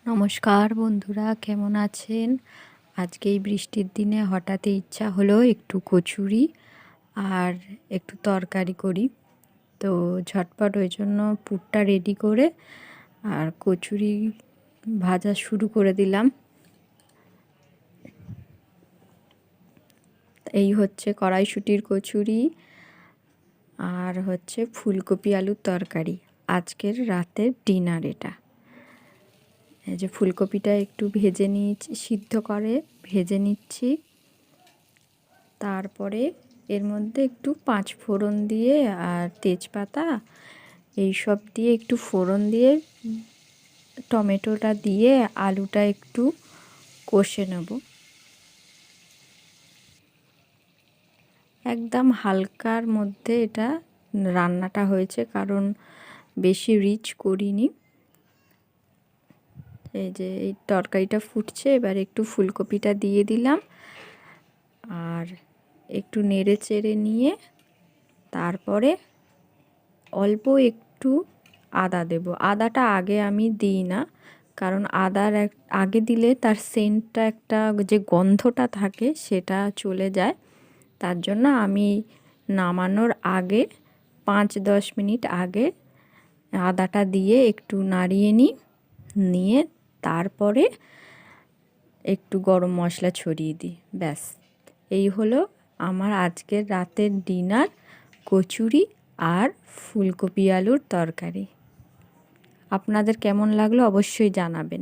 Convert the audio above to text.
নমস্কার বন্ধুরা, কেমন আছেন? আজকে এই বৃষ্টির দিনে হঠাৎ ইচ্ছা হলো একটু কচুরি আর একটু তরকারি করি। তো ঝটপট ওই জন্য পুরটা রেডি করে আর কচুরি ভাজা শুরু করে দিলাম। এই হচ্ছে কড়াইশুঁটির কচুরি আর হচ্ছে ফুলকপি আলুর তরকারি। আজকের রাতের ডিনার এটা। এই যে ফুলকপিটা একটু ভেজে নিয়েছি, সিদ্ধ করে ভেজে নিচ্ছি। তারপরে এর মধ্যে একটু 5 ফোড়ন দিয়ে আর তেজপাতা এই সব দিয়ে একটু ফোড়ন দিয়ে টমেটোটা দিয়ে আলুটা একটু কষে নেব। একদম হালকার মধ্যে এটা রান্নাটা হয়েছে, কারণ বেশি রিচ করিনি। এই যে এই তরকারিটা ফুটছে, এবার একটু ফুলকপিটা দিয়ে দিলাম আর একটু নেড়ে চেড়ে নিয়ে তারপরে অল্প একটু আদা দেব। আদাটা আগে আমি দিই না, কারণ আগে দিলে তার সেন্টটা একটা যে গন্ধটা থাকে সেটা চলে যায়। তার জন্য আমি নামানোর আগে 5-10 মিনিট আগে আদাটা দিয়ে একটু নাড়িয়ে নিয়ে তারপরে একটু গরম মশলা ছড়িয়ে দিই। ব্যাস, এই হলো আমার আজকের রাতের ডিনার, কচুরি আর ফুলকপি আলুর তরকারি। আপনাদের কেমন লাগলো অবশ্যই জানাবেন।